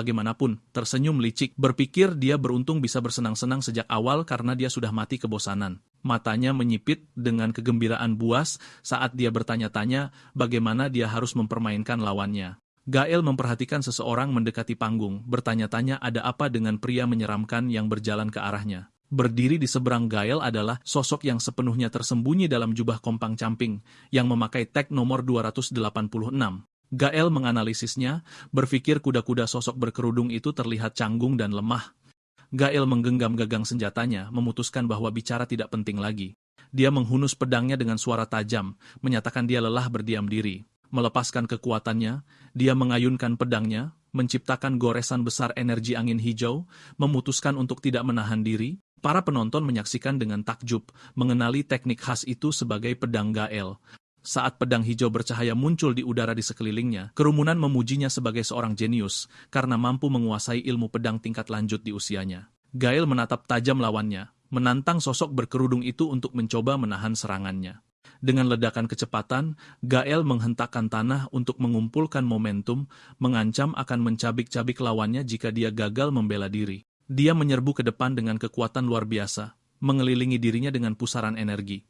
bagaimanapun, tersenyum licik, berpikir dia beruntung bisa bersenang-senang sejak awal karena dia sudah mati kebosanan. Matanya menyipit dengan kegembiraan buas saat dia bertanya-tanya bagaimana dia harus mempermainkan lawannya. Gael memperhatikan seseorang mendekati panggung, bertanya-tanya ada apa dengan pria menyeramkan yang berjalan ke arahnya. Berdiri di seberang Gael adalah sosok yang sepenuhnya tersembunyi dalam jubah kompang-camping, yang memakai tag nomor 286. Gael menganalisisnya, berpikir kuda-kuda sosok berkerudung itu terlihat canggung dan lemah. Gael menggenggam gagang senjatanya, memutuskan bahwa bicara tidak penting lagi. Dia menghunus pedangnya dengan suara tajam, menyatakan dia lelah berdiam diri. Melepaskan kekuatannya, dia mengayunkan pedangnya, menciptakan goresan besar energi angin hijau, memutuskan untuk tidak menahan diri. Para penonton menyaksikan dengan takjub, mengenali teknik khas itu sebagai pedang Gael. Saat pedang hijau bercahaya muncul di udara di sekelilingnya, kerumunan memujinya sebagai seorang jenius, karena mampu menguasai ilmu pedang tingkat lanjut di usianya. Gael menatap tajam lawannya, menantang sosok berkerudung itu untuk mencoba menahan serangannya. Dengan ledakan kecepatan, Gael menghentakkan tanah untuk mengumpulkan momentum, mengancam akan mencabik-cabik lawannya jika dia gagal membela diri. Dia menyerbu ke depan dengan kekuatan luar biasa, mengelilingi dirinya dengan pusaran energi.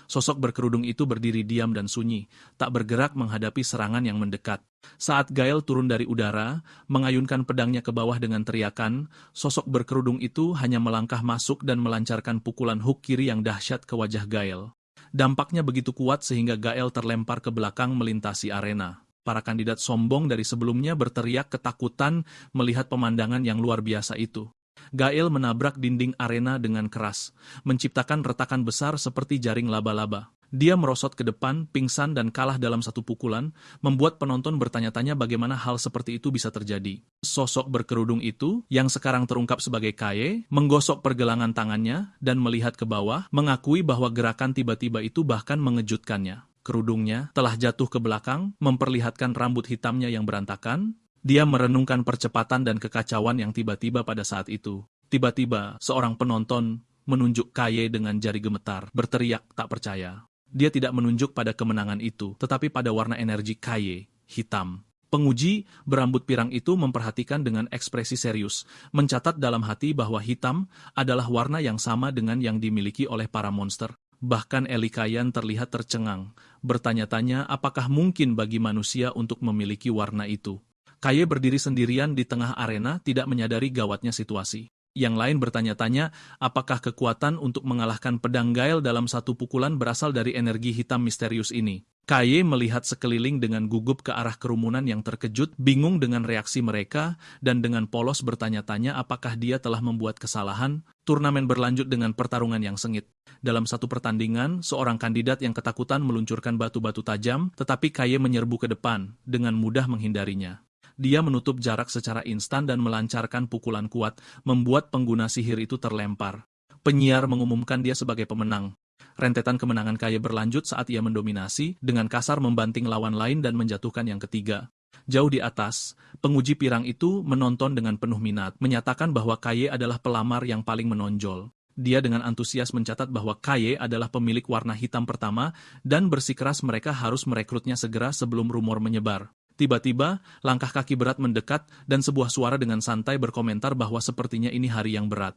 Sosok berkerudung itu berdiri diam dan sunyi, tak bergerak menghadapi serangan yang mendekat. Saat Gael turun dari udara, mengayunkan pedangnya ke bawah dengan teriakan, sosok berkerudung itu hanya melangkah masuk dan melancarkan pukulan hook kiri yang dahsyat ke wajah Gael. Dampaknya begitu kuat sehingga Gael terlempar ke belakang melintasi arena. Para kandidat sombong dari sebelumnya berteriak ketakutan melihat pemandangan yang luar biasa itu. Gael menabrak dinding arena dengan keras, menciptakan retakan besar seperti jaring laba-laba. Dia merosot ke depan, pingsan dan kalah dalam satu pukulan, membuat penonton bertanya-tanya bagaimana hal seperti itu bisa terjadi. Sosok berkerudung itu, yang sekarang terungkap sebagai Kaye, menggosok pergelangan tangannya dan melihat ke bawah, mengakui bahwa gerakan tiba-tiba itu bahkan mengejutkannya. Kerudungnya telah jatuh ke belakang, memperlihatkan rambut hitamnya yang berantakan. Dia merenungkan percepatan dan kekacauan yang tiba-tiba pada saat itu. Tiba-tiba, seorang penonton menunjuk Kaye dengan jari gemetar, berteriak tak percaya. Dia tidak menunjuk pada kemenangan itu, tetapi pada warna energi Kaye, hitam. Penguji berambut pirang itu memperhatikan dengan ekspresi serius, mencatat dalam hati bahwa hitam adalah warna yang sama dengan yang dimiliki oleh para monster. Bahkan Elikayan terlihat tercengang, bertanya-tanya apakah mungkin bagi manusia untuk memiliki warna itu. Kaye berdiri sendirian di tengah arena, tidak menyadari gawatnya situasi. Yang lain bertanya-tanya, apakah kekuatan untuk mengalahkan pedang Gael dalam satu pukulan berasal dari energi hitam misterius ini. Kaye melihat sekeliling dengan gugup ke arah kerumunan yang terkejut, bingung dengan reaksi mereka, dan dengan polos bertanya-tanya apakah dia telah membuat kesalahan. Turnamen berlanjut dengan pertarungan yang sengit. Dalam satu pertandingan, seorang kandidat yang ketakutan meluncurkan batu-batu tajam, tetapi Kaye menyerbu ke depan, dengan mudah menghindarinya. Dia menutup jarak secara instan dan melancarkan pukulan kuat, membuat pengguna sihir itu terlempar. Penyiar mengumumkan dia sebagai pemenang. Rentetan kemenangan Kaye berlanjut saat ia mendominasi, dengan kasar membanting lawan lain dan menjatuhkan yang ketiga. Jauh di atas, penguji pirang itu menonton dengan penuh minat, menyatakan bahwa Kaye adalah pelamar yang paling menonjol. Dia dengan antusias mencatat bahwa Kaye adalah pemilik warna hitam pertama, dan bersikeras mereka harus merekrutnya segera sebelum rumor menyebar. Tiba-tiba, langkah kaki berat mendekat dan sebuah suara dengan santai berkomentar bahwa sepertinya ini hari yang berat.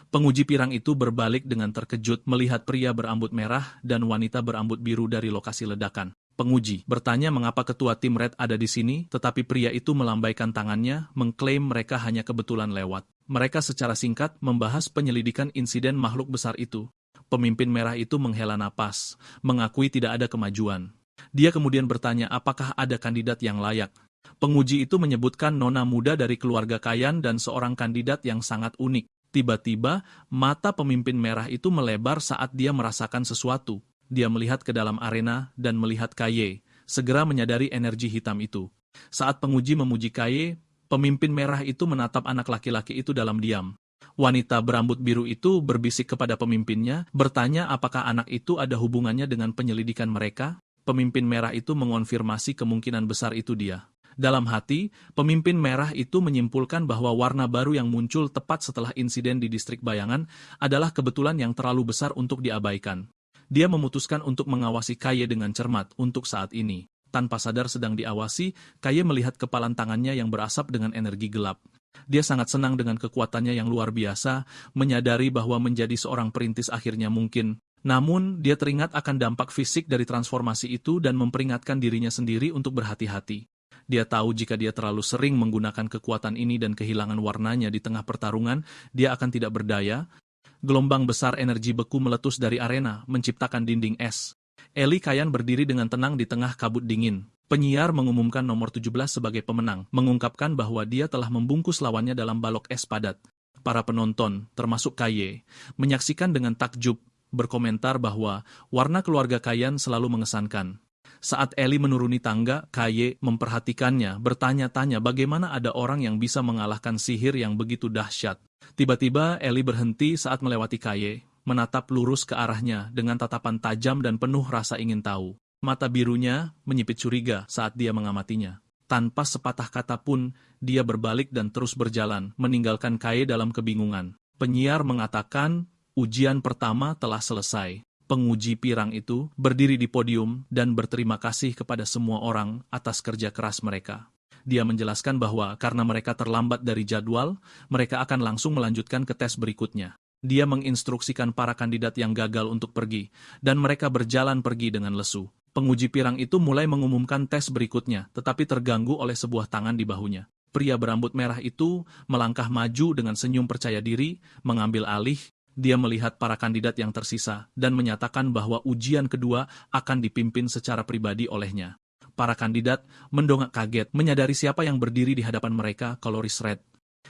Penguji pirang itu berbalik dengan terkejut melihat pria berambut merah dan wanita berambut biru dari lokasi ledakan. Penguji bertanya mengapa ketua tim Red ada di sini, tetapi pria itu melambaikan tangannya, mengklaim mereka hanya kebetulan lewat. Mereka secara singkat membahas penyelidikan insiden makhluk besar itu. Pemimpin merah itu menghela napas, mengakui tidak ada kemajuan. Dia kemudian bertanya apakah ada kandidat yang layak. Penguji itu menyebutkan nona muda dari keluarga Kayan dan seorang kandidat yang sangat unik. Tiba-tiba, mata pemimpin merah itu melebar saat dia merasakan sesuatu. Dia melihat ke dalam arena dan melihat Kaye, segera menyadari energi hitam itu. Saat penguji memuji Kaye, pemimpin merah itu menatap anak laki-laki itu dalam diam. Wanita berambut biru itu berbisik kepada pemimpinnya, bertanya apakah anak itu ada hubungannya dengan penyelidikan mereka. Pemimpin merah itu mengonfirmasi kemungkinan besar itu dia. Dalam hati, pemimpin merah itu menyimpulkan bahwa warna baru yang muncul tepat setelah insiden di distrik Bayangan adalah kebetulan yang terlalu besar untuk diabaikan. Dia memutuskan untuk mengawasi Kaye dengan cermat untuk saat ini. Tanpa sadar sedang diawasi, Kaye melihat kepalan tangannya yang berasap dengan energi gelap. Dia sangat senang dengan kekuatannya yang luar biasa, menyadari bahwa menjadi seorang perintis akhirnya mungkin. Namun, dia teringat akan dampak fisik dari transformasi itu dan memperingatkan dirinya sendiri untuk berhati-hati. Dia tahu jika dia terlalu sering menggunakan kekuatan ini dan kehilangan warnanya di tengah pertarungan, dia akan tidak berdaya. Gelombang besar energi beku meletus dari arena, menciptakan dinding es. Eli Kayan berdiri dengan tenang di tengah kabut dingin. Penyiar mengumumkan nomor 17 sebagai pemenang, mengungkapkan bahwa dia telah membungkus lawannya dalam balok es padat. Para penonton, termasuk Kaye, menyaksikan dengan takjub, berkomentar bahwa warna keluarga Kayan selalu mengesankan. Saat Eli menuruni tangga, Kaye memperhatikannya, bertanya-tanya bagaimana ada orang yang bisa mengalahkan sihir yang begitu dahsyat. Tiba-tiba Eli berhenti saat melewati Kaye, menatap lurus ke arahnya dengan tatapan tajam dan penuh rasa ingin tahu. Mata birunya menyipit curiga saat dia mengamatinya. Tanpa sepatah kata pun, dia berbalik dan terus berjalan, meninggalkan Kaye dalam kebingungan. Penyiar mengatakan, ujian pertama telah selesai. Penguji pirang itu berdiri di podium dan berterima kasih kepada semua orang atas kerja keras mereka. Dia menjelaskan bahwa karena mereka terlambat dari jadwal, mereka akan langsung melanjutkan ke tes berikutnya. Dia menginstruksikan para kandidat yang gagal untuk pergi, dan mereka berjalan pergi dengan lesu. Penguji pirang itu mulai mengumumkan tes berikutnya, tetapi terganggu oleh sebuah tangan di bahunya. Pria berambut merah itu melangkah maju dengan senyum percaya diri, mengambil alih. Dia melihat para kandidat yang tersisa dan menyatakan bahwa ujian kedua akan dipimpin secara pribadi olehnya. Para kandidat mendongak kaget menyadari siapa yang berdiri di hadapan mereka, Kaloris Red.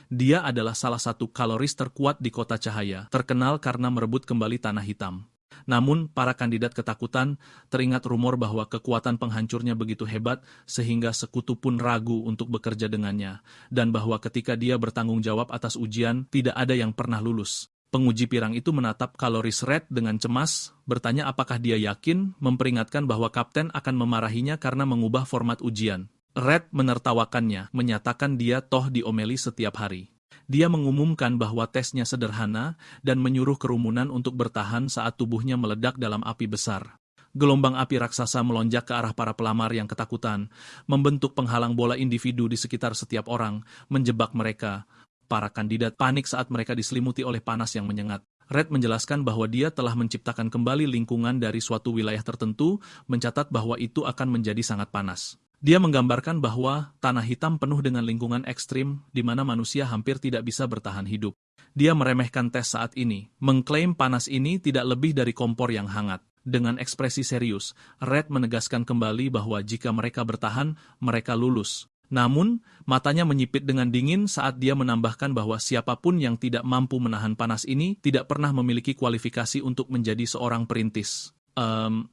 Dia adalah salah satu kaloris terkuat di kota cahaya, terkenal karena merebut kembali tanah hitam. Namun, para kandidat ketakutan teringat rumor bahwa kekuatan penghancurnya begitu hebat sehingga sekutu pun ragu untuk bekerja dengannya, dan bahwa ketika dia bertanggung jawab atas ujian, tidak ada yang pernah lulus. Penguji pirang itu menatap Kaloris Red dengan cemas, bertanya apakah dia yakin, memperingatkan bahwa kapten akan memarahinya karena mengubah format ujian. Red menertawakannya, menyatakan dia toh diomeli setiap hari. Dia mengumumkan bahwa tesnya sederhana dan menyuruh kerumunan untuk bertahan saat tubuhnya meledak dalam api besar. Gelombang api raksasa melonjak ke arah para pelamar yang ketakutan, membentuk penghalang bola individu di sekitar setiap orang, menjebak mereka. Para kandidat panik saat mereka diselimuti oleh panas yang menyengat. Red menjelaskan bahwa dia telah menciptakan kembali lingkungan dari suatu wilayah tertentu, mencatat bahwa itu akan menjadi sangat panas. Dia menggambarkan bahwa tanah hitam penuh dengan lingkungan ekstrim di mana manusia hampir tidak bisa bertahan hidup. Dia meremehkan tes saat ini, mengklaim panas ini tidak lebih dari kompor yang hangat. Dengan ekspresi serius, Red menegaskan kembali bahwa jika mereka bertahan, mereka lulus. Namun, matanya menyipit dengan dingin saat dia menambahkan bahwa siapapun yang tidak mampu menahan panas ini tidak pernah memiliki kualifikasi untuk menjadi seorang perintis.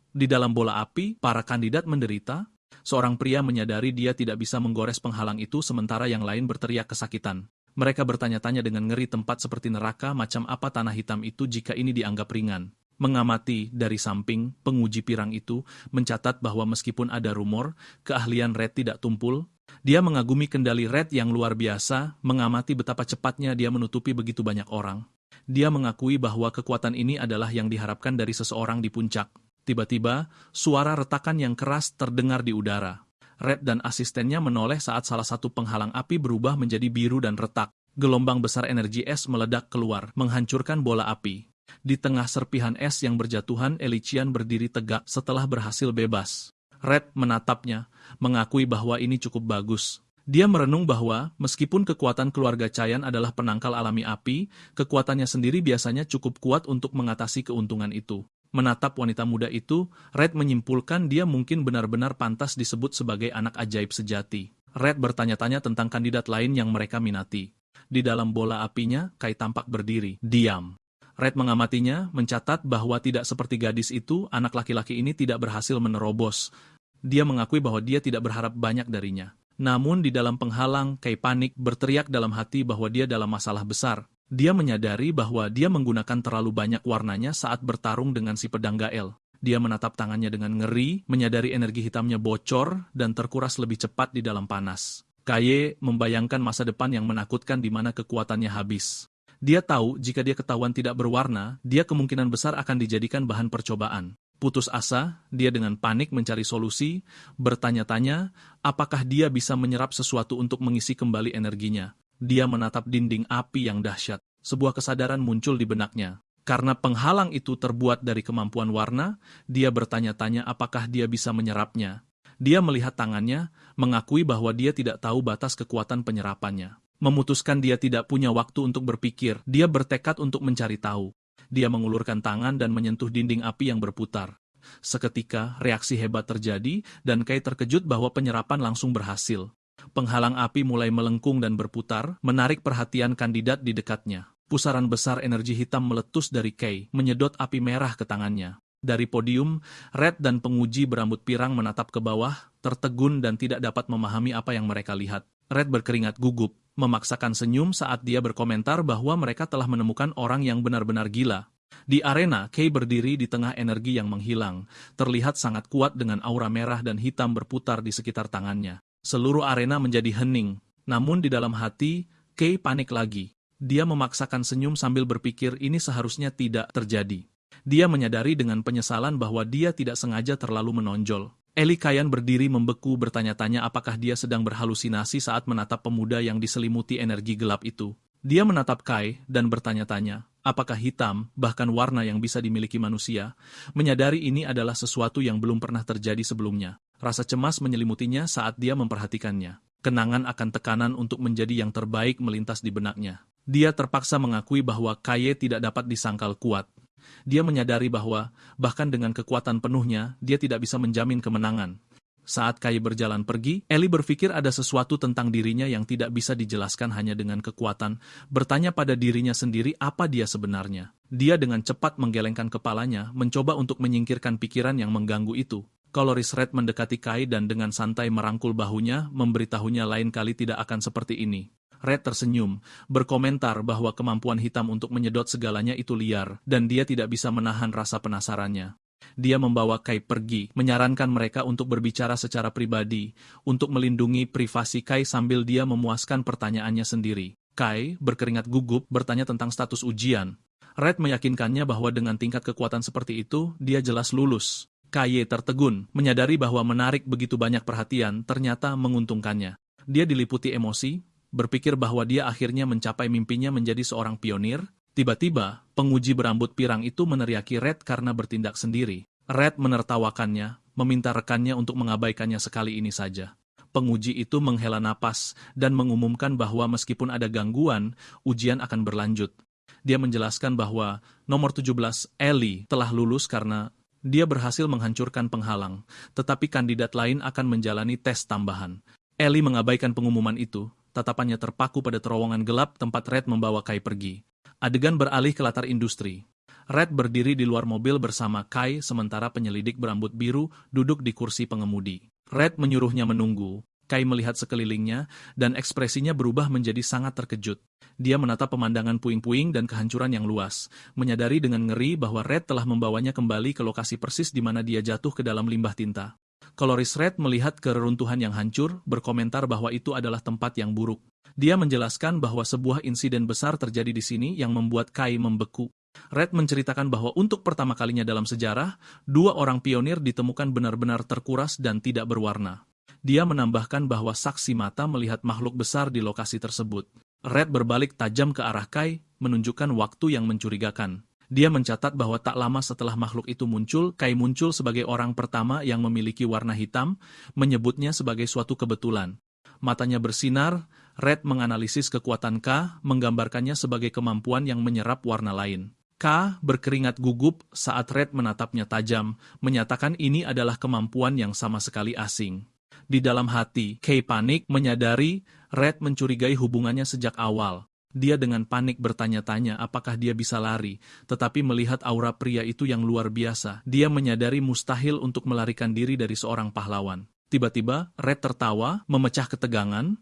Di dalam bola api, para kandidat menderita. Seorang pria menyadari dia tidak bisa menggores penghalang itu sementara yang lain berteriak kesakitan. Mereka bertanya-tanya dengan ngeri tempat seperti neraka macam apa tanah hitam itu jika ini dianggap ringan. Mengamati dari samping, penguji pirang itu mencatat bahwa meskipun ada rumor, keahlian Red tidak tumpul. Dia mengagumi kendali Red yang luar biasa, mengamati betapa cepatnya dia menutupi begitu banyak orang. Dia mengakui bahwa kekuatan ini adalah yang diharapkan dari seseorang di puncak. Tiba-tiba, suara retakan yang keras terdengar di udara. Red dan asistennya menoleh saat salah satu penghalang api berubah menjadi biru dan retak. Gelombang besar energi es meledak keluar, menghancurkan bola api. Di tengah serpihan es yang berjatuhan, Elician berdiri tegak setelah berhasil bebas. Red menatapnya, mengakui bahwa ini cukup bagus. Dia merenung bahwa, meskipun kekuatan keluarga Chayan adalah penangkal alami api, kekuatannya sendiri biasanya cukup kuat untuk mengatasi keuntungan itu. Menatap wanita muda itu, Red menyimpulkan dia mungkin benar-benar pantas disebut sebagai anak ajaib sejati. Red bertanya-tanya tentang kandidat lain yang mereka minati. Di dalam bola apinya, Kai tampak berdiri, diam. Red mengamatinya, mencatat bahwa tidak seperti gadis itu, anak laki-laki ini tidak berhasil menerobos. Dia mengakui bahwa dia tidak berharap banyak darinya. Namun di dalam penghalang, Kai panik, berteriak dalam hati bahwa dia dalam masalah besar. Dia menyadari bahwa dia menggunakan terlalu banyak warnanya saat bertarung dengan si pedang Gael. Dia menatap tangannya dengan ngeri, menyadari energi hitamnya bocor dan terkuras lebih cepat di dalam panas. Kaye membayangkan masa depan yang menakutkan di mana kekuatannya habis. Dia tahu jika dia ketahuan tidak berwarna, dia kemungkinan besar akan dijadikan bahan percobaan. Putus asa, dia dengan panik mencari solusi, bertanya-tanya apakah dia bisa menyerap sesuatu untuk mengisi kembali energinya. Dia menatap dinding api yang dahsyat. Sebuah kesadaran muncul di benaknya. Karena penghalang itu terbuat dari kemampuan warna, dia bertanya-tanya apakah dia bisa menyerapnya. Dia melihat tangannya, mengakui bahwa dia tidak tahu batas kekuatan penyerapannya. Memutuskan dia tidak punya waktu untuk berpikir, dia bertekad untuk mencari tahu. Dia mengulurkan tangan dan menyentuh dinding api yang berputar. Seketika, reaksi hebat terjadi, dan Kai terkejut bahwa penyerapan langsung berhasil. Penghalang api mulai melengkung dan berputar, menarik perhatian kandidat di dekatnya. Pusaran besar energi hitam meletus dari Kai, menyedot api merah ke tangannya. Dari podium, Red dan penguji berambut pirang menatap ke bawah, tertegun dan tidak dapat memahami apa yang mereka lihat. Red berkeringat gugup, memaksakan senyum saat dia berkomentar bahwa mereka telah menemukan orang yang benar-benar gila. Di arena, Kai berdiri di tengah energi yang menghilang, terlihat sangat kuat dengan aura merah dan hitam berputar di sekitar tangannya. Seluruh arena menjadi hening, namun di dalam hati, Kai panik lagi. Dia memaksakan senyum sambil berpikir ini seharusnya tidak terjadi. Dia menyadari dengan penyesalan bahwa dia tidak sengaja terlalu menonjol. Eli Kayan berdiri membeku bertanya-tanya apakah dia sedang berhalusinasi saat menatap pemuda yang diselimuti energi gelap itu. Dia menatap Kai dan bertanya-tanya, apakah hitam, bahkan warna yang bisa dimiliki manusia, menyadari ini adalah sesuatu yang belum pernah terjadi sebelumnya. Rasa cemas menyelimutinya saat dia memperhatikannya. Kenangan akan tekanan untuk menjadi yang terbaik melintas di benaknya. Dia terpaksa mengakui bahwa Kaye tidak dapat disangkal kuat. Dia menyadari bahwa, bahkan dengan kekuatan penuhnya, dia tidak bisa menjamin kemenangan. Saat Kai berjalan pergi, Eli berpikir ada sesuatu tentang dirinya yang tidak bisa dijelaskan hanya dengan kekuatan, bertanya pada dirinya sendiri apa dia sebenarnya. Dia dengan cepat menggelengkan kepalanya, mencoba untuk menyingkirkan pikiran yang mengganggu itu. Koloris Red mendekati Kai dan dengan santai merangkul bahunya, memberitahunya lain kali tidak akan seperti ini. Red tersenyum, berkomentar bahwa kemampuan hitam untuk menyedot segalanya itu liar, dan dia tidak bisa menahan rasa penasarannya. Dia membawa Kai pergi, menyarankan mereka untuk berbicara secara pribadi, untuk melindungi privasi Kai sambil dia memuaskan pertanyaannya sendiri. Kai, berkeringat gugup, bertanya tentang status ujian. Red meyakinkannya bahwa dengan tingkat kekuatan seperti itu, dia jelas lulus. Kai tertegun, menyadari bahwa menarik begitu banyak perhatian ternyata menguntungkannya. Dia diliputi emosi, berpikir bahwa dia akhirnya mencapai mimpinya menjadi seorang pionir. Tiba-tiba, penguji berambut pirang itu meneriaki Red karena bertindak sendiri. Red menertawakannya, meminta rekannya untuk mengabaikannya sekali ini saja. Penguji itu menghela napas dan mengumumkan bahwa meskipun ada gangguan, ujian akan berlanjut. Dia menjelaskan bahwa nomor 17, Eli, telah lulus karena dia berhasil menghancurkan penghalang, tetapi kandidat lain akan menjalani tes tambahan. Eli mengabaikan pengumuman itu. Tatapannya terpaku pada terowongan gelap tempat Red membawa Kai pergi. Adegan beralih ke latar industri. Red berdiri di luar mobil bersama Kai sementara penyelidik berambut biru duduk di kursi pengemudi. Red menyuruhnya menunggu. Kai melihat sekelilingnya dan ekspresinya berubah menjadi sangat terkejut. Dia menatap pemandangan puing-puing dan kehancuran yang luas, menyadari dengan ngeri bahwa Red telah membawanya kembali ke lokasi persis di mana dia jatuh ke dalam limbah tinta. Koloris Red melihat keruntuhan yang hancur, berkomentar bahwa itu adalah tempat yang buruk. Dia menjelaskan bahwa sebuah insiden besar terjadi di sini yang membuat Kai membeku. Red menceritakan bahwa untuk pertama kalinya dalam sejarah, 2 orang pionir ditemukan benar-benar terkuras dan tidak berwarna. Dia menambahkan bahwa saksi mata melihat makhluk besar di lokasi tersebut. Red berbalik tajam ke arah Kai, menunjukkan waktu yang mencurigakan. Dia mencatat bahwa tak lama setelah makhluk itu muncul, Kai muncul sebagai orang pertama yang memiliki warna hitam, menyebutnya sebagai suatu kebetulan. Matanya bersinar, Red menganalisis kekuatan K, menggambarkannya sebagai kemampuan yang menyerap warna lain. K berkeringat gugup saat Red menatapnya tajam, menyatakan ini adalah kemampuan yang sama sekali asing. Di dalam hati, Kai panik menyadari Red mencurigai hubungannya sejak awal. Dia dengan panik bertanya-tanya apakah dia bisa lari, tetapi melihat aura pria itu yang luar biasa, dia menyadari mustahil untuk melarikan diri dari seorang pahlawan. Tiba-tiba, Red tertawa, memecah ketegangan.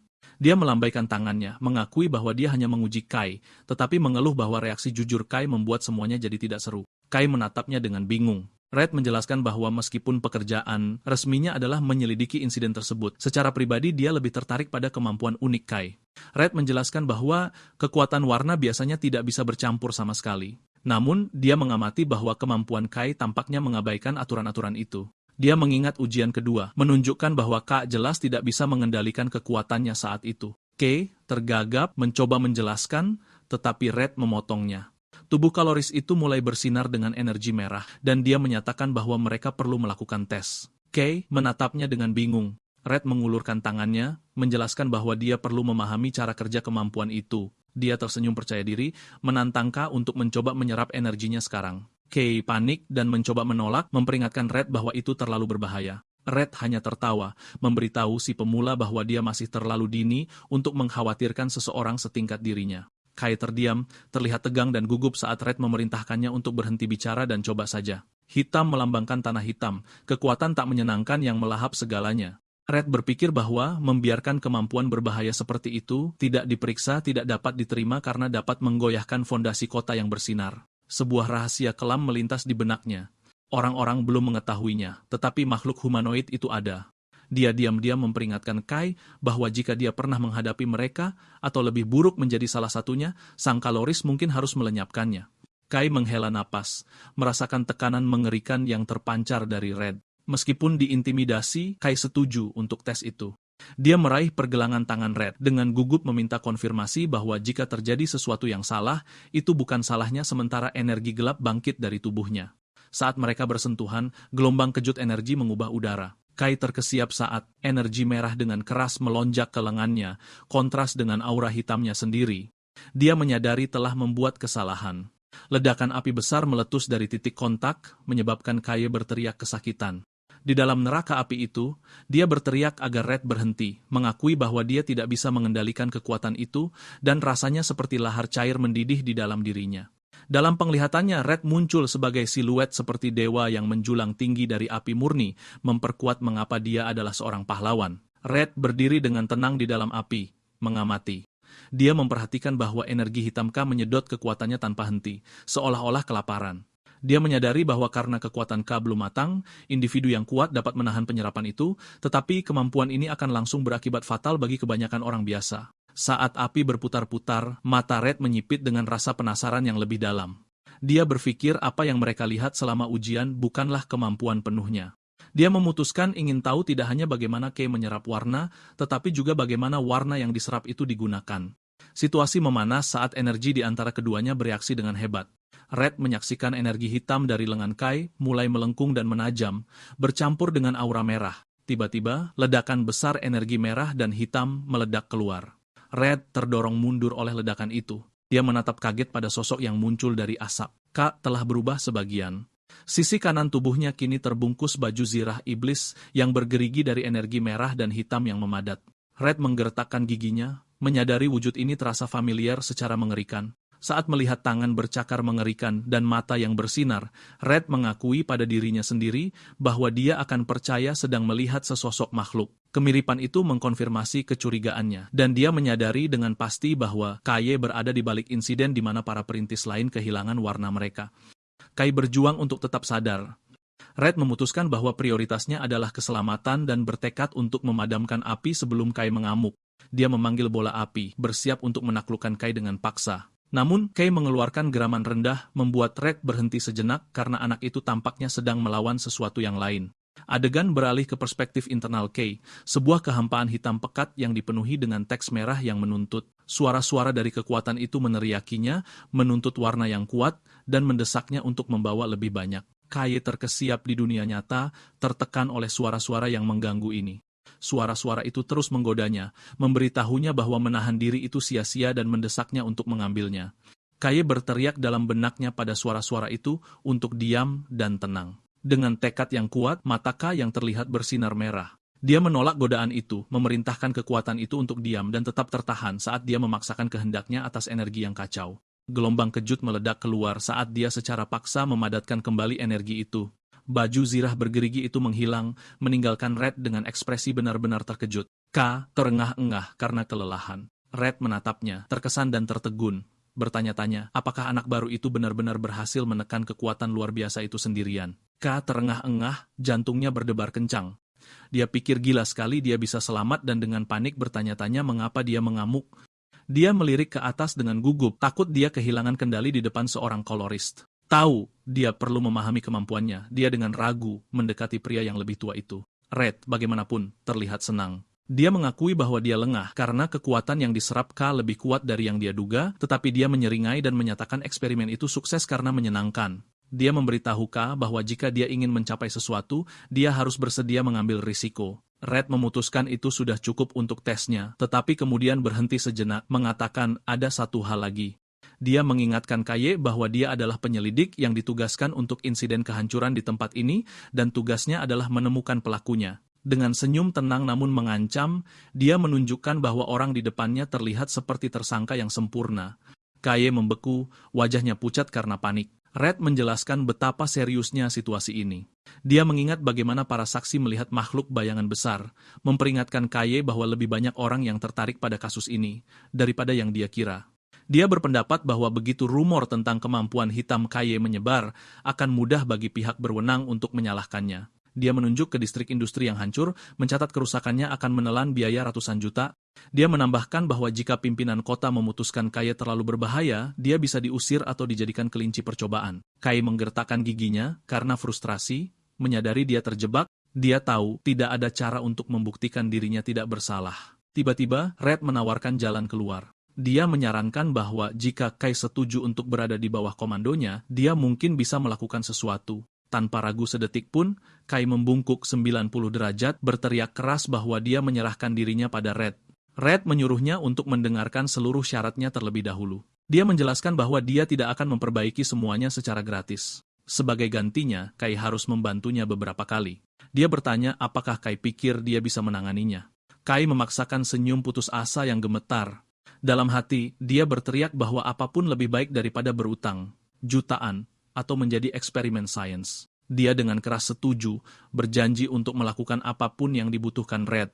Dia melambaikan tangannya, mengakui bahwa dia hanya menguji Kai, tetapi mengeluh bahwa reaksi jujur Kai membuat semuanya jadi tidak seru. Kai menatapnya dengan bingung. Red menjelaskan bahwa meskipun pekerjaan resminya adalah menyelidiki insiden tersebut, secara pribadi dia lebih tertarik pada kemampuan unik Kai. Red menjelaskan bahwa kekuatan warna biasanya tidak bisa bercampur sama sekali. Namun, dia mengamati bahwa kemampuan Kai tampaknya mengabaikan aturan-aturan itu. Dia mengingat ujian kedua, menunjukkan bahwa K jelas tidak bisa mengendalikan kekuatannya saat itu. Kay tergagap mencoba menjelaskan, tetapi Red memotongnya. Tubuh kaloris itu mulai bersinar dengan energi merah, dan dia menyatakan bahwa mereka perlu melakukan tes. Kay menatapnya dengan bingung. Red mengulurkan tangannya, menjelaskan bahwa dia perlu memahami cara kerja kemampuan itu. Dia tersenyum percaya diri, menantang K untuk mencoba menyerap energinya sekarang. Kay panik dan mencoba menolak, memperingatkan Red bahwa itu terlalu berbahaya. Red hanya tertawa, memberitahu si pemula bahwa dia masih terlalu dini untuk mengkhawatirkan seseorang setingkat dirinya. Kay terdiam, terlihat tegang dan gugup saat Red memerintahkannya untuk berhenti bicara dan coba saja. Hitam melambangkan tanah hitam, kekuatan tak menyenangkan yang melahap segalanya. Red berpikir bahwa membiarkan kemampuan berbahaya seperti itu tidak diperiksa tidak dapat diterima karena dapat menggoyahkan fondasi kota yang bersinar. Sebuah rahasia kelam melintas di benaknya. Orang-orang belum mengetahuinya, tetapi makhluk humanoid itu ada. Dia diam-diam memperingatkan Kay bahwa jika dia pernah menghadapi mereka, atau lebih buruk menjadi salah satunya, sang kaloris mungkin harus melenyapkannya. Kay menghela napas, merasakan tekanan mengerikan yang terpancar dari Red. Meskipun diintimidasi, Kay setuju untuk tes itu. Dia meraih pergelangan tangan Red dengan gugup meminta konfirmasi bahwa jika terjadi sesuatu yang salah, itu bukan salahnya sementara energi gelap bangkit dari tubuhnya. Saat mereka bersentuhan, gelombang kejut energi mengubah udara. Kay terkesiap saat energi merah dengan keras melonjak ke lengannya, kontras dengan aura hitamnya sendiri. Dia menyadari telah membuat kesalahan. Ledakan api besar meletus dari titik kontak, menyebabkan Kay berteriak kesakitan. Di dalam neraka api itu, dia berteriak agar Red berhenti, mengakui bahwa dia tidak bisa mengendalikan kekuatan itu, dan rasanya seperti lahar cair mendidih di dalam dirinya. Dalam penglihatannya, Red muncul sebagai siluet seperti dewa yang menjulang tinggi dari api murni, memperkuat mengapa dia adalah seorang pahlawan. Red berdiri dengan tenang di dalam api, mengamati. Dia memperhatikan bahwa energi hitam K menyedot kekuatannya tanpa henti, seolah-olah kelaparan. Dia menyadari bahwa karena kekuatan K belum matang, individu yang kuat dapat menahan penyerapan itu, tetapi kemampuan ini akan langsung berakibat fatal bagi kebanyakan orang biasa. Saat api berputar-putar, mata Red menyipit dengan rasa penasaran yang lebih dalam. Dia berpikir apa yang mereka lihat selama ujian bukanlah kemampuan penuhnya. Dia memutuskan ingin tahu tidak hanya bagaimana K menyerap warna, tetapi juga bagaimana warna yang diserap itu digunakan. Situasi memanas saat energi di antara keduanya bereaksi dengan hebat. Red menyaksikan energi hitam dari lengan Kay mulai melengkung dan menajam, bercampur dengan aura merah. Tiba-tiba, ledakan besar energi merah dan hitam meledak keluar. Red terdorong mundur oleh ledakan itu. Dia menatap kaget pada sosok yang muncul dari asap. K telah berubah sebagian. Sisi kanan tubuhnya kini terbungkus baju zirah iblis yang bergerigi dari energi merah dan hitam yang memadat. Red menggertakkan giginya, menyadari wujud ini terasa familiar secara mengerikan. Saat melihat tangan bercakar mengerikan dan mata yang bersinar, Red mengakui pada dirinya sendiri bahwa dia akan percaya sedang melihat sesosok makhluk. Kemiripan itu mengkonfirmasi kecurigaannya, dan dia menyadari dengan pasti bahwa Kay berada di balik insiden di mana para perintis lain kehilangan warna mereka. Kay berjuang untuk tetap sadar. Red memutuskan bahwa prioritasnya adalah keselamatan dan bertekad untuk memadamkan api sebelum Kay mengamuk. Dia memanggil bola api, bersiap untuk menaklukkan Kay dengan paksa. Namun, Kay mengeluarkan geraman rendah membuat Red berhenti sejenak karena anak itu tampaknya sedang melawan sesuatu yang lain. Adegan beralih ke perspektif internal Kay, sebuah kehampaan hitam pekat yang dipenuhi dengan teks merah yang menuntut. Suara-suara dari kekuatan itu meneriakinya, menuntut warna yang kuat, dan mendesaknya untuk membawa lebih banyak. Kay terkesiap di dunia nyata, tertekan oleh suara-suara yang mengganggu ini. Suara-suara itu terus menggodanya, memberitahunya bahwa menahan diri itu sia-sia dan mendesaknya untuk mengambilnya. Kay berteriak dalam benaknya pada suara-suara itu untuk diam dan tenang. Dengan tekad yang kuat, mata K yang terlihat bersinar merah. Dia menolak godaan itu, memerintahkan kekuatan itu untuk diam dan tetap tertahan saat dia memaksakan kehendaknya atas energi yang kacau. Gelombang kejut meledak keluar saat dia secara paksa memadatkan kembali energi itu. Baju zirah bergerigi itu menghilang, meninggalkan Red dengan ekspresi benar-benar terkejut. K terengah-engah karena kelelahan. Red menatapnya, terkesan dan tertegun, bertanya-tanya, apakah anak baru itu benar-benar berhasil menekan kekuatan luar biasa itu sendirian. K terengah-engah, jantungnya berdebar kencang. Dia pikir gila sekali dia bisa selamat dan dengan panik bertanya-tanya mengapa dia mengamuk. Dia melirik ke atas dengan gugup, takut dia kehilangan kendali di depan seorang kolorist. Tahu, dia perlu memahami kemampuannya. Dia dengan ragu mendekati pria yang lebih tua itu. Red, bagaimanapun, terlihat senang. Dia mengakui bahwa dia lengah karena kekuatan yang diserap K lebih kuat dari yang dia duga, tetapi dia menyeringai dan menyatakan eksperimen itu sukses karena menyenangkan. Dia memberitahu K bahwa jika dia ingin mencapai sesuatu, dia harus bersedia mengambil risiko. Red memutuskan itu sudah cukup untuk tesnya, tetapi kemudian berhenti sejenak, mengatakan ada satu hal lagi. Dia mengingatkan Kaye bahwa dia adalah penyelidik yang ditugaskan untuk insiden kehancuran di tempat ini, dan tugasnya adalah menemukan pelakunya. Dengan senyum tenang namun mengancam, dia menunjukkan bahwa orang di depannya terlihat seperti tersangka yang sempurna. Kaye membeku, wajahnya pucat karena panik. Red menjelaskan betapa seriusnya situasi ini. Dia mengingat bagaimana para saksi melihat makhluk bayangan besar, memperingatkan Kaye bahwa lebih banyak orang yang tertarik pada kasus ini, daripada yang dia kira. Dia berpendapat bahwa begitu rumor tentang kemampuan hitam Kaye menyebar, akan mudah bagi pihak berwenang untuk menyalahkannya. Dia menunjuk ke distrik industri yang hancur, mencatat kerusakannya akan menelan biaya ratusan juta. Dia menambahkan bahwa jika pimpinan kota memutuskan Kaye terlalu berbahaya, dia bisa diusir atau dijadikan kelinci percobaan. Kaye menggertakkan giginya karena frustrasi, menyadari dia terjebak. Dia tahu tidak ada cara untuk membuktikan dirinya tidak bersalah. Tiba-tiba, Red menawarkan jalan keluar. Dia menyarankan bahwa jika Kaye setuju untuk berada di bawah komandonya, dia mungkin bisa melakukan sesuatu. Tanpa ragu sedetik pun, Kaye membungkuk 90 derajat, berteriak keras bahwa dia menyerahkan dirinya pada Red. Red menyuruhnya untuk mendengarkan seluruh syaratnya terlebih dahulu. Dia menjelaskan bahwa dia tidak akan memperbaiki semuanya secara gratis. Sebagai gantinya, Kaye harus membantunya beberapa kali. Dia bertanya apakah Kaye pikir dia bisa menanganinya. Kaye memaksakan senyum putus asa yang gemetar. Dalam hati, dia berteriak bahwa apapun lebih baik daripada berutang, jutaan, atau menjadi eksperimen sains. Dia dengan keras setuju, berjanji untuk melakukan apapun yang dibutuhkan Red.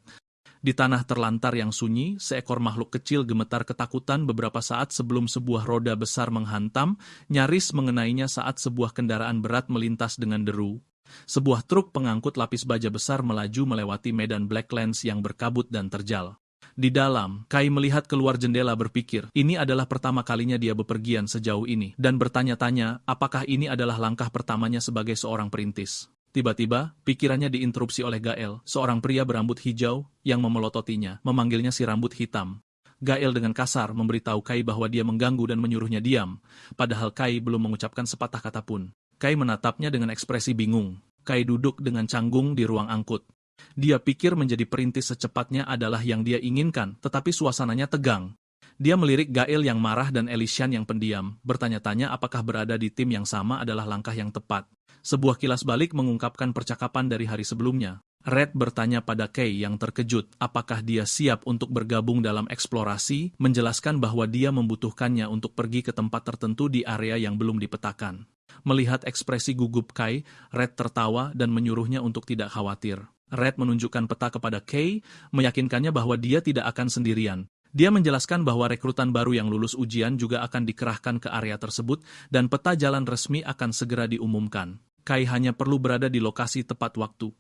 Di tanah terlantar yang sunyi, seekor makhluk kecil gemetar ketakutan beberapa saat sebelum sebuah roda besar menghantam, nyaris mengenainya saat sebuah kendaraan berat melintas dengan deru. Sebuah truk pengangkut lapis baja besar melaju melewati medan Blacklands yang berkabut dan terjal. Di dalam, Kaye melihat keluar jendela berpikir, ini adalah pertama kalinya dia bepergian sejauh ini, dan bertanya-tanya apakah ini adalah langkah pertamanya sebagai seorang perintis. Tiba-tiba, pikirannya diinterupsi oleh Gael, seorang pria berambut hijau yang memelototinya, memanggilnya si rambut hitam. Gael dengan kasar memberitahu Kaye bahwa dia mengganggu dan menyuruhnya diam, padahal Kaye belum mengucapkan sepatah kata pun. Kaye menatapnya dengan ekspresi bingung. Kaye duduk dengan canggung di ruang angkut. Dia pikir menjadi perintis secepatnya adalah yang dia inginkan, tetapi suasananya tegang. Dia melirik Gael yang marah dan Elysian yang pendiam, bertanya-tanya apakah berada di tim yang sama adalah langkah yang tepat. Sebuah kilas balik mengungkapkan percakapan dari hari sebelumnya. Red bertanya pada Kaye yang terkejut apakah dia siap untuk bergabung dalam eksplorasi, menjelaskan bahwa dia membutuhkannya untuk pergi ke tempat tertentu di area yang belum dipetakan. Melihat ekspresi gugup Kaye, Red tertawa dan menyuruhnya untuk tidak khawatir. Red menunjukkan peta kepada Kaye, meyakinkannya bahwa dia tidak akan sendirian. Dia menjelaskan bahwa rekrutan baru yang lulus ujian juga akan dikerahkan ke area tersebut dan peta jalan resmi akan segera diumumkan. Kaye hanya perlu berada di lokasi tepat waktu.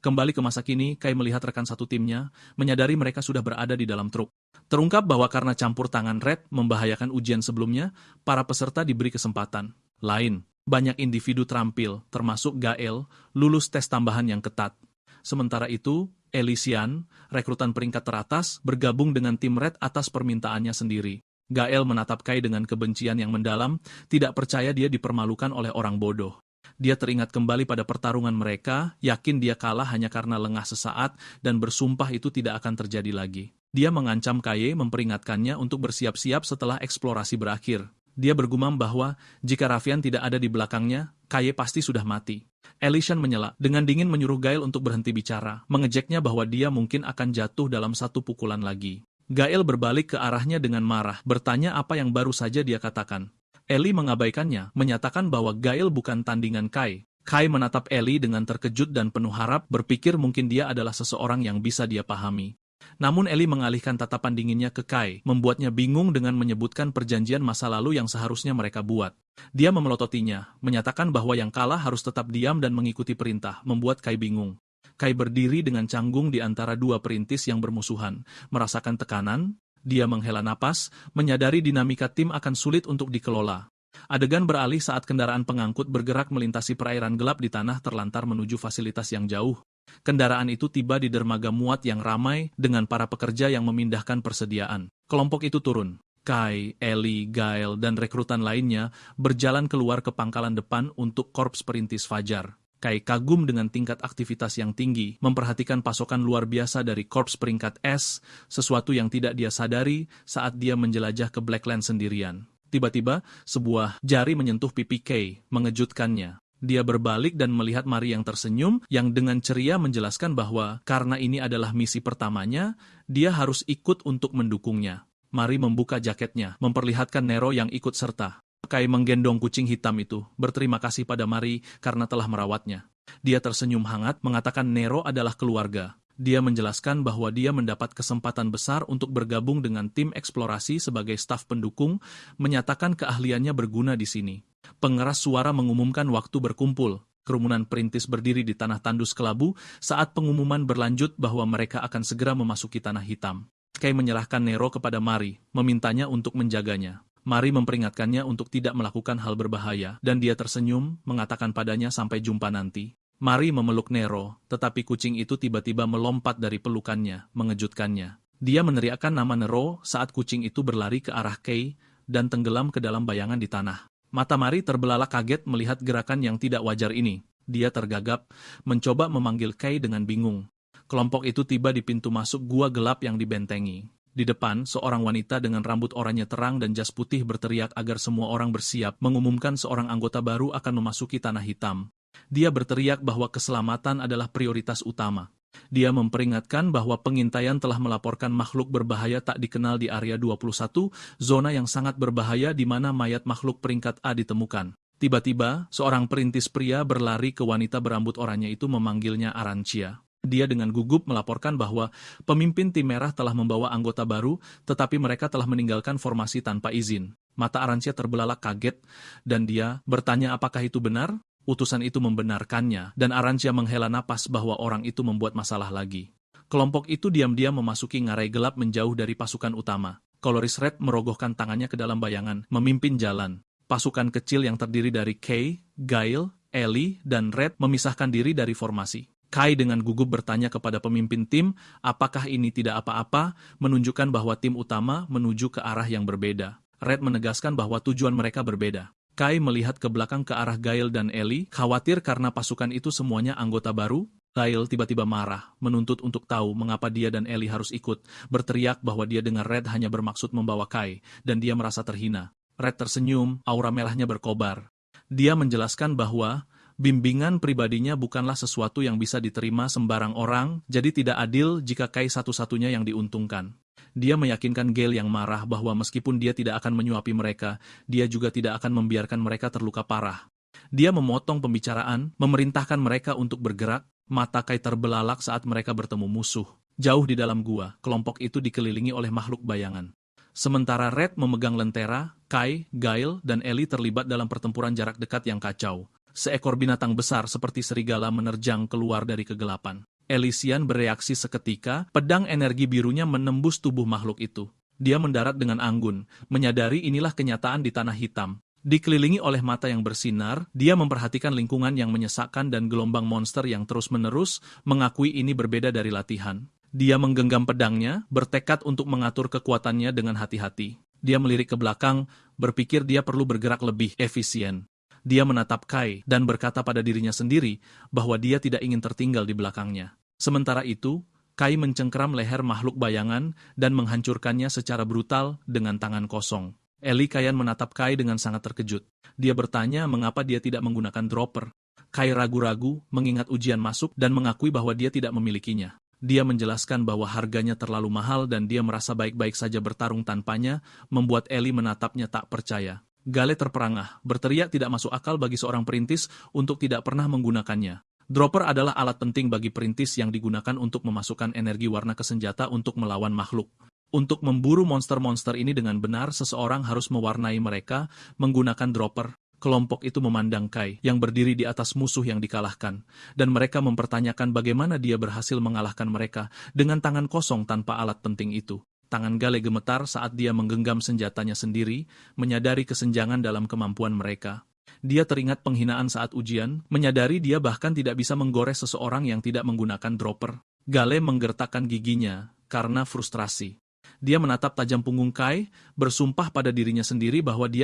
Kembali ke masa kini, Kaye melihat rekan satu timnya, menyadari mereka sudah berada di dalam truk. Terungkap bahwa karena campur tangan Red membahayakan ujian sebelumnya, para peserta diberi kesempatan lain. Banyak individu terampil, termasuk Gael, lulus tes tambahan yang ketat. Sementara itu, Elysian, rekrutan peringkat teratas, bergabung dengan tim Red atas permintaannya sendiri. Gael menatap Kaye dengan kebencian yang mendalam, tidak percaya dia dipermalukan oleh orang bodoh. Dia teringat kembali pada pertarungan mereka, yakin dia kalah hanya karena lengah sesaat, dan bersumpah itu tidak akan terjadi lagi. Dia mengancam Kaye memperingatkannya untuk bersiap-siap setelah eksplorasi berakhir. Dia bergumam bahwa jika Rafian tidak ada di belakangnya, Kaye pasti sudah mati. Elysian menyela, dengan dingin menyuruh Gael untuk berhenti bicara, mengejeknya bahwa dia mungkin akan jatuh dalam satu pukulan lagi. Gael berbalik ke arahnya dengan marah, bertanya apa yang baru saja dia katakan. Ellie mengabaikannya, menyatakan bahwa Gael bukan tandingan Kaye. Kaye menatap Ellie dengan terkejut dan penuh harap, berpikir mungkin dia adalah seseorang yang bisa dia pahami. Namun Ellie mengalihkan tatapan dinginnya ke Kaye, membuatnya bingung dengan menyebutkan perjanjian masa lalu yang seharusnya mereka buat. Dia memelototinya, menyatakan bahwa yang kalah harus tetap diam dan mengikuti perintah, membuat Kaye bingung. Kaye berdiri dengan canggung di antara dua perintis yang bermusuhan, merasakan tekanan. Dia menghela napas, menyadari dinamika tim akan sulit untuk dikelola. Adegan beralih saat kendaraan pengangkut bergerak melintasi perairan gelap di tanah terlantar menuju fasilitas yang jauh. Kendaraan itu tiba di dermaga muat yang ramai dengan para pekerja yang memindahkan persediaan. Kelompok itu turun. Kai, Ellie, Gail, dan rekrutan lainnya berjalan keluar ke pangkalan depan untuk Korps Perintis Fajar. Kai kagum dengan tingkat aktivitas yang tinggi, memperhatikan pasokan luar biasa dari Korps peringkat S, sesuatu yang tidak dia sadari saat dia menjelajah ke Blackland sendirian. Tiba-tiba, sebuah jari menyentuh pipi Kai, mengejutkannya. Dia berbalik dan melihat Mari yang tersenyum, yang dengan ceria menjelaskan bahwa karena ini adalah misi pertamanya, dia harus ikut untuk mendukungnya. Mari membuka jaketnya, memperlihatkan Nero yang ikut serta. Kai menggendong kucing hitam itu, berterima kasih pada Mari karena telah merawatnya. Dia tersenyum hangat, mengatakan Nero adalah keluarga. Dia menjelaskan bahwa dia mendapat kesempatan besar untuk bergabung dengan tim eksplorasi sebagai staf pendukung, menyatakan keahliannya berguna di sini. Pengeras suara mengumumkan waktu berkumpul. Kerumunan perintis berdiri di tanah tandus kelabu saat pengumuman berlanjut bahwa mereka akan segera memasuki tanah hitam. Kai menyerahkan Nero kepada Mari, memintanya untuk menjaganya. Mari memperingatkannya untuk tidak melakukan hal berbahaya, dan dia tersenyum, mengatakan padanya sampai jumpa nanti. Mari memeluk Nero, tetapi kucing itu tiba-tiba melompat dari pelukannya, mengejutkannya. Dia meneriakkan nama Nero saat kucing itu berlari ke arah Kai dan tenggelam ke dalam bayangan di tanah. Mata Mari terbelalak kaget melihat gerakan yang tidak wajar ini. Dia tergagap, mencoba memanggil Kai dengan bingung. Kelompok itu tiba di pintu masuk gua gelap yang dibentengi. Di depan, seorang wanita dengan rambut oranye terang dan jas putih berteriak agar semua orang bersiap, mengumumkan seorang anggota baru akan memasuki tanah hitam. Dia berteriak bahwa keselamatan adalah prioritas utama. Dia memperingatkan bahwa pengintaian telah melaporkan makhluk berbahaya tak dikenal di area 21, zona yang sangat berbahaya di mana mayat makhluk peringkat A ditemukan. Tiba-tiba, seorang perintis pria berlari ke wanita berambut oranye itu memanggilnya Arancia. Dia dengan gugup melaporkan bahwa pemimpin tim merah telah membawa anggota baru, tetapi mereka telah meninggalkan formasi tanpa izin. Mata Arancia terbelalak kaget, dan dia bertanya apakah itu benar? Utusan itu membenarkannya, dan Arancia menghela napas bahwa orang itu membuat masalah lagi. Kelompok itu diam-diam memasuki ngarai gelap menjauh dari pasukan utama. Coloris Red merogohkan tangannya ke dalam bayangan, memimpin jalan. Pasukan kecil yang terdiri dari Kay, Gail, Ellie, dan Red memisahkan diri dari formasi. Kai dengan gugup bertanya kepada pemimpin tim, apakah ini tidak apa-apa, menunjukkan bahwa tim utama menuju ke arah yang berbeda. Red menegaskan bahwa tujuan mereka berbeda. Kai melihat ke belakang ke arah Gail dan Ellie, khawatir karena pasukan itu semuanya anggota baru. Gail tiba-tiba marah, menuntut untuk tahu mengapa dia dan Ellie harus ikut, berteriak bahwa dia dengar Red hanya bermaksud membawa Kai, dan dia merasa terhina. Red tersenyum, aura merahnya berkobar. Dia menjelaskan bahwa bimbingan pribadinya bukanlah sesuatu yang bisa diterima sembarang orang, jadi tidak adil jika Kai satu-satunya yang diuntungkan. Dia meyakinkan Gail yang marah bahwa meskipun dia tidak akan menyuapi mereka, dia juga tidak akan membiarkan mereka terluka parah. Dia memotong pembicaraan, memerintahkan mereka untuk bergerak, mata Kai terbelalak saat mereka bertemu musuh. Jauh di dalam gua, kelompok itu dikelilingi oleh makhluk bayangan. Sementara Red memegang lentera, Kai, Gail, dan Ellie terlibat dalam pertempuran jarak dekat yang kacau. Seekor binatang besar seperti serigala menerjang keluar dari kegelapan. Elysian bereaksi seketika, pedang energi birunya menembus tubuh makhluk itu. Dia mendarat dengan anggun, menyadari inilah kenyataan di tanah hitam. Dikelilingi oleh mata yang bersinar, dia memperhatikan lingkungan yang menyesakkan dan gelombang monster yang terus-menerus, mengakui ini berbeda dari latihan. Dia menggenggam pedangnya, bertekad untuk mengatur kekuatannya dengan hati-hati. Dia melirik ke belakang, berpikir dia perlu bergerak lebih efisien. Dia menatap Kai dan berkata pada dirinya sendiri bahwa dia tidak ingin tertinggal di belakangnya. Sementara itu, Kai mencengkeram leher makhluk bayangan dan menghancurkannya secara brutal dengan tangan kosong. Ellie Kayan menatap Kai dengan sangat terkejut. Dia bertanya mengapa dia tidak menggunakan dropper. Kai ragu-ragu, mengingat ujian masuk dan mengakui bahwa dia tidak memilikinya. Dia menjelaskan bahwa harganya terlalu mahal dan dia merasa baik-baik saja bertarung tanpanya, membuat Ellie menatapnya tak percaya. Gale terperangah, berteriak tidak masuk akal bagi seorang perintis untuk tidak pernah menggunakannya. Dropper adalah alat penting bagi perintis yang digunakan untuk memasukkan energi warna ke senjata untuk melawan makhluk. Untuk memburu monster-monster ini dengan benar, seseorang harus mewarnai mereka menggunakan dropper. Kelompok itu memandang Kai yang berdiri di atas musuh yang dikalahkan, dan mereka mempertanyakan bagaimana dia berhasil mengalahkan mereka dengan tangan kosong tanpa alat penting itu. Tangan Gale gemetar saat dia menggenggam senjatanya sendiri, menyadari kesenjangan dalam kemampuan mereka. Dia teringat penghinaan saat ujian, menyadari dia bahkan tidak bisa menggores seseorang yang tidak menggunakan dropper. Gale menggertakkan giginya karena frustrasi. Dia menatap tajam punggung Kai, bersumpah pada dirinya sendiri bahwa dia